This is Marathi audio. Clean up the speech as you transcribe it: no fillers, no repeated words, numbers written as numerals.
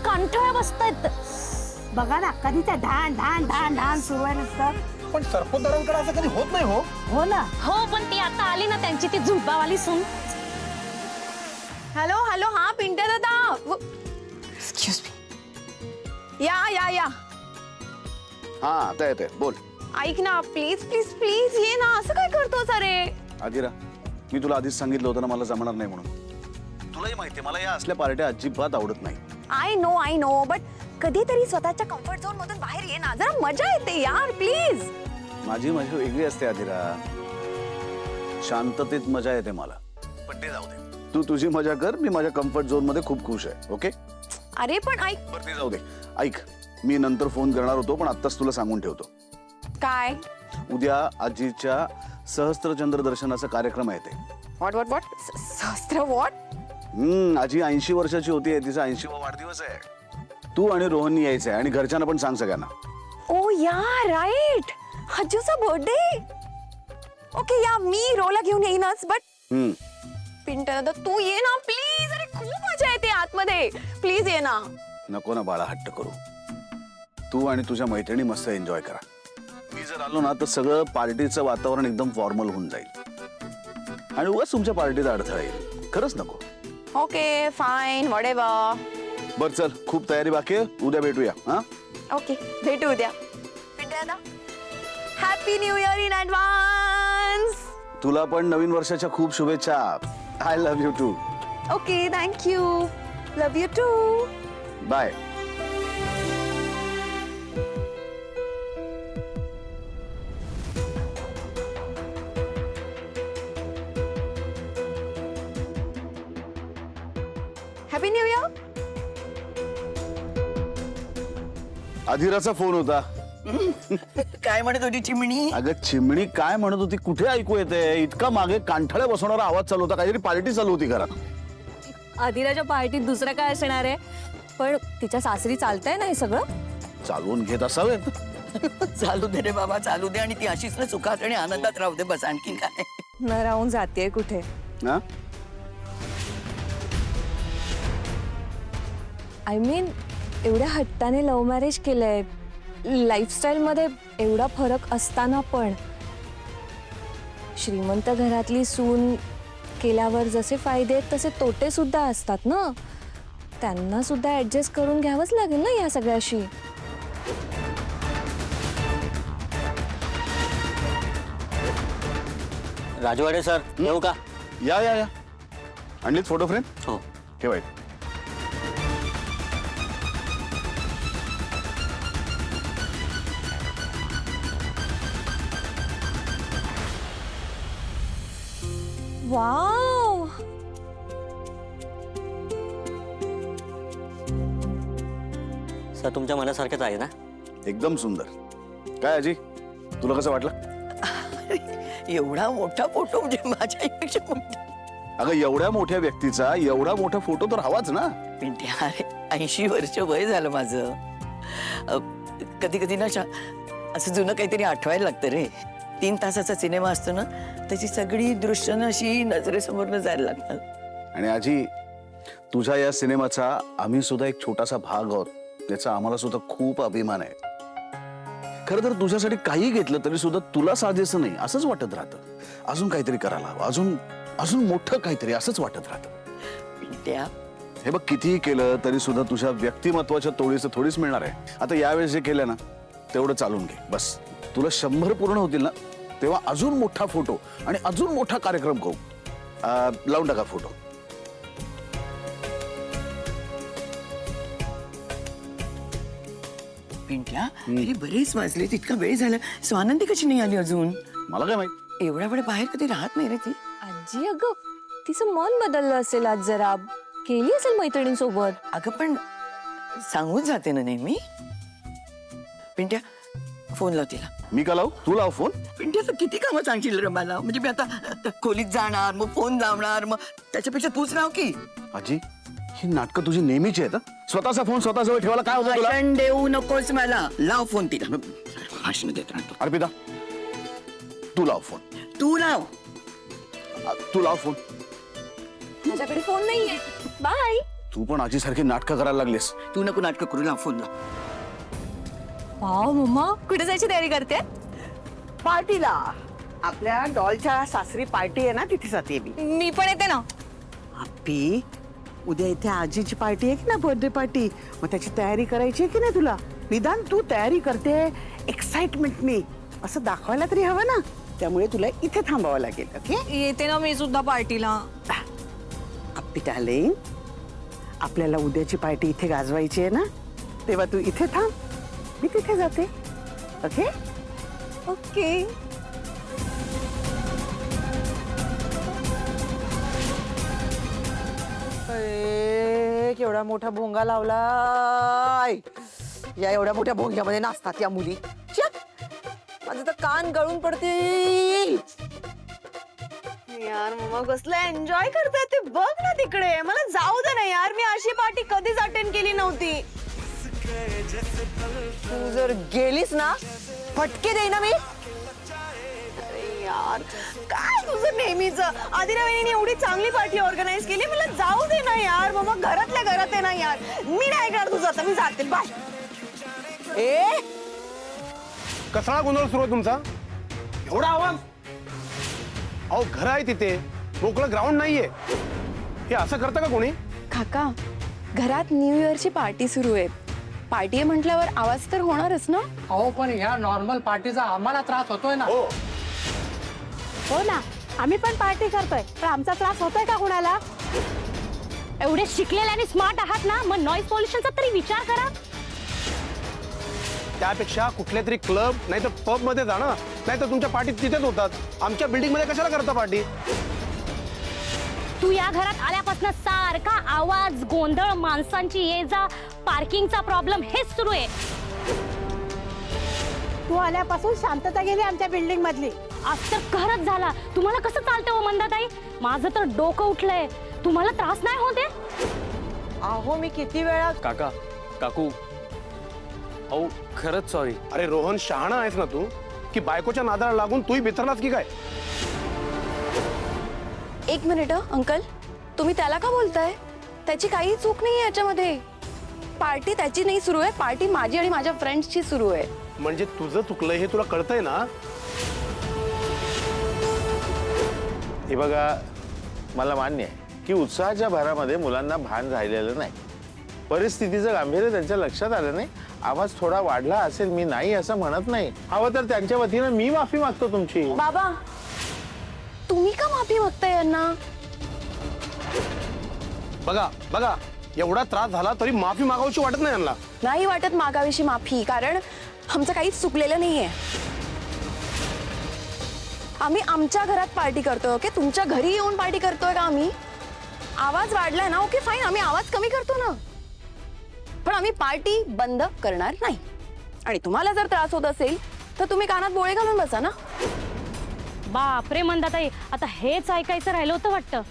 कांठळ्या बसतायत. बघा ना कधी त्या ढाण ढाण ढाण ढाण सुरू आहे नुसतं. पण सरपोतदारांकडे असं कधी होत नाही हो. हो ना. हो पण ती आता आली ना त्यांची ती झुंबावाली सून. हॅलो हॅलो, हा पिंट्या दादा. Excuse me. या या या. हा आता येते बोल. ऐक ना प्लीज प्लीज प्लीज ये ना. असं काय करतोस अरे? आदिरा मी तुला आधीच सांगितलं होतं ना मला जमणार नाही म्हणून. तुलाही माहितीये मला या असल्या पार्ट्या अजिबात आवडत नाही. आय नो बट कधीतरी स्वतःच्या कम्फर्ट झोन मधून बाहेर ये ना, जरा मजा येते यार प्लीज. माझी मजा वेगळी असते आदिरा. शांततेत मजा येते मला. पण ते जाऊ दे, तू तुझी मजा कर. मी माझ्या कम्फर्ट झोन मध्ये खूप खुश आहे. ओके अरे पण ऐक. बरं ते जाऊ दे. ऐक मी नंतर फोन करणार होतो पण आत्ताच तुला सांगून ठेवतो. काय? उद्या आजीच्या सहस्त्रचंद्र दर्शनाचा कार्यक्रम आहे ते. What what what? सहस्त्र व्हॉट? आजी 80 वर्षाची होती. तिचा 80वा वाढदिवस आहे. तू आणि रोहननी यायचंय आणि घरच्यांना पण सांग सगळ्यांना. ओ या राईट, हज्जूचा बर्थडे. ओके या, मी रोला घेऊन येईनच बट पिंट्या दादा तू ये ना प्लीज. अरे खूप मजा येते आतमध्ये. प्लीज ये ना. नको ना बाळा हट्ट करू. तू आणि तुझ्या मैत्रिणी मस्त एन्जॉय करा. मी जर आलो ना तर सगळं पार्टीचं वातावरण एकदम फॉर्मल होऊन जाईल आणि उगाच तुमच्या पार्टीत अडथळा येईल. खरंच नको. Okay fine whatever. बर चल खूप तयारी बाकी आहे. उद्या भेटूया. हा ओके भेटू उद्या. पिंट्या दादा happy new year in advance. तुला पण नवीन वर्षाच्या खूप शुभेच्छा. I love you too. Okay thank you. Love you too. Bye. Happy new year. अधिराचा फोन होता. काय म्हणत होती चिमणी? अगं चिमणी काय म्हणत होती कुठे ऐकू येते? इतका मागे कांठळ्या बसवणारा आवाज चालू होता. काहीतरी पार्टी चालू होती घरात. अधिराच्या पार्टीत दुसरं काय असणार आहे? पण तिच्या सासरी चालतंय ना हे सगळं. चालवून घेत असावेत. चालू दे रे बाबा, चालू दे आणि ती अशीच ना सुखात आणि आनंदात राहू दे. बस आणखी काय. न राहून जातेय कुठे. हा आय मीन एवढ्या हट्टाने लव्ह मॅरेज केलंय. लाईफस्टाईल मध्ये एवढा फरक असताना पण श्रीमंत घरातली सून केल्यावर जसे फायदे आहेत तसे तोटे सुद्धा असतात ना. त्यांना सुद्धा ऍडजस्ट करून घ्यावंच लागेल ना या सगळ्याशी. राजवाडे सर येऊ का? या या या. आणलीत फोटो फ्रेम? हो. ठेवायचं. वाव. सर तुमच्या मनासारखंच आहे ना? एकदम सुंदर. काय आजी तुला कसं वाटलं? एवढा मोठा फोटो म्हणजे माझ्यापेक्षा मोठा. अगं एवढ्या मोठ्या व्यक्तीचा एवढा मोठा फोटो तर हवाच ना. पिंट्या अरे 80 वर्ष वय झालं माझं. कधी कधी ना असं जुनं काहीतरी आठवायला लागतं रे. 3 तासाचा सिनेमा असतो ना, त्याची सगळी दृश्य अशी नजरेसमोरनं जायला लागतात. आणि आजी तुझ्या या सिनेमाचा आम्ही सुद्धा एक छोटासा भाग आहोत. त्याचा आम्हाला सुद्धा खूप अभिमान आहे. खरं तर तुझ्यासाठी काही घेतलं तरी सुद्धा तुला साजेसं नाही असंच वाटत राहतं. अजून काहीतरी करायला हवं, अजून अजून मोठं काहीतरी असंच वाटत राहतं. पिंट्या हे बघ कितीही केलं तरी सुद्धा तुझ्या व्यक्तिमत्वाच्या तोडीचं थोडीच मिळणार आहे. आता यावेळेस जे केलं ना तेवढं चालून घे बस. तुला 100 पूर्ण होतील ना तेव्हा अजून मोठा फोटो आणि अजून मोठा कार्यक्रम करू. लावून टाका फोटो. पिंट्या अरे बरेच वाजले, इतका वेळ झाला. स्वानंदी कशी नाही आली अजून? मला काय माहित. एवढ्या वेळ बाहेर कधी राहत नाही रे ती. आजी अगं तिचं मन बदललं असेल आज जरा. गेली असेल मैत्रिणींसोबत. अगं पण सांगून जाते ना नेहमी. पिंट्या फोन लाव तिला. मी का लावू? तू लाव फोन. पिंट्या तर किती कामं सांगशील रे मला. म्हणजे मी आता खोलीत जाणार, मग फोन लावणार, मग त्याच्यापेक्षा तूच राव की. आजी ही नाटकं तुझी नेहमीची आहेत. स्वतःचा फोन स्वतःजवळ ठेवायला काय होतं तुला? भाषण देऊ नकोस मला. लाव फोन तिला. भाषण देत राहतो. अर्पिता तू लाव फोन. तू लाव. तू लाव फोन. माझ्याकडे फोन नाहीये. बाय. तू पण आजीसारखी नाटकं करायला लागलीस. तू नको नाटकं करू ना फोनला. वाव मम्मा, कुठे जायची तयारी करते? पार्टीला आपल्या डॉलच्या सासरी पार्टी आहे ना, तिथे जाते मी. मी पण येते ना. अप्पी, उद्या इथे आजीची पार्टी आहे की ना, बर्थडे पार्टी. मग त्याची तयारी करायची आहे की नाही तुला? निदान तू तयारी करते एक्साइटमेंटनी असं दाखवायला तरी हवं ना. त्यामुळे तुला इथे थांबावं लागेल. ओके? येते ना मी सुद्धा पार्टीला. अप्पी डार्लिंग, आपल्याला उद्याची पार्टी इथे गाजवायची आहे ना, तेव्हा तू इथे थांब, मी तिथे जाते. ओके? ओके. केवढा मोठा भोंगा लावलाय. या एवढ्या मोठ्या भोंग्यामध्ये नाचतात या मुली. माझे तर कान गळून पडतील. यार मम्मा कसलं एन्जॉय करताय ते बघ ना तिकडे. मला जाऊ दे ना यार, मी अशी पार्टी कधीच अटेंड केली नव्हती. तू जर गेलीस ना, फटके देईन ना मी. अरे यार, काय तुझं नेहमीच. आदिरावेने एवढी चांगली पार्टी ऑर्गनाईज केली, मला जाऊ दे ना यार. मम्मा घरातल्या घरात आहे ना यार. मी नाही करणार तुझं, आता मी जाते. बाय. ए, कसला गोंधळ सुरू आहे तुमचा? एवढा आवाज? अहो घर आहे तिथे, मोकळं ग्राउंड नाहीये. हे असं करतं का कोणी? काका, घरात न्यू इयरची पार्टी सुरू आहे. पार्टी आहे म्हटल्यावर आवाज तर होणारच ना. अहो पण ह्या नॉर्मल पार्टीचा आम्हाला त्रास होतोय ना. हो ना, आम्ही पण पार्टी करतोय, पण आमचा त्रास होतोय का कोणाला? एवढे शिकलेले आणि स्मार्ट आहात ना, मग नॉईज पॉल्युशनचा तरी विचार करा. त्यापेक्षा कुठल्या तरी क्लब नाही तर पब मध्ये जा ना. नाही तर तुमच्या पार्टीत तिथेच होतात. आमच्या बिल्डिंग मध्ये कशाला करता पार्टी? तू या घरात आल्यापासून सारखा आवाज, गोंधळ, माणसांची ये जा, पार्किंगचा प्रॉब्लेम हेच सुरू आहे. तू आल्यापासून शांतता गेली आमच्या बिल्डिंग मधली. आज तर कहरच झाला. तुम्हाला कसं चालतं हो मंदाताई? माझं तर डोकं उठलंय. तुम्हाला त्रास नाही होते? अहो मी किती वेळा. काका, काकू, अहो खरंच सॉरी. अरे रोहन, शहाणा आहेस ना तू, की बायकोच्या नादाला लागून तूही बिथरलास की काय? एक मिनिट अंकल, तुम्ही त्याला का बोलताय? त्याची काही चूक नाही याच्यामध्ये. पार्टी त्याची नाही सुरू आहे, पार्टी माझी आणि माझ्या फ्रेंड्सची सुरू आहे. म्हणजे तुझं चुकलंय हे तुला कळतंय ना? हे बघा, मला मान्य आहे की उत्साहाच्या भरामध्ये मुलांना भान राहिलेलं नाही. परिस्थितीचं गांभीर्य त्यांच्या लक्षात आलं नाही. आवाज थोडा वाढला असेल, मी नाही असं म्हणत नाही. हवं तर त्यांच्या वतीनं मी माफी मागतो तुमची. बाबा, तुम्ही का माफी मागताय यांना? बघा बघा, एवढा त्रास झाला तरी माफी मागावशी वाटत नाही यांना. नाही वाटत मागावीशी माफी, कारण आमचं काहीच चुकलेलं नाहीये. आम्ही आमच्या घरात पार्टी करतोय. ओके, तुमच्या घरी येऊन पार्टी करतोय का आम्ही? आवाज वाढलाय ना, ओके फाईन, आम्ही आवाज कमी करतो ना, पण आम्ही पार्टी बंद करणार नाही. आणि तुम्हाला जर त्रास होत असेल तर तुम्ही कानात बोळे घालून बसा ना. बापरे मंदाताई, आता हेच ऐकायचं राहिलं होतं वाटतं.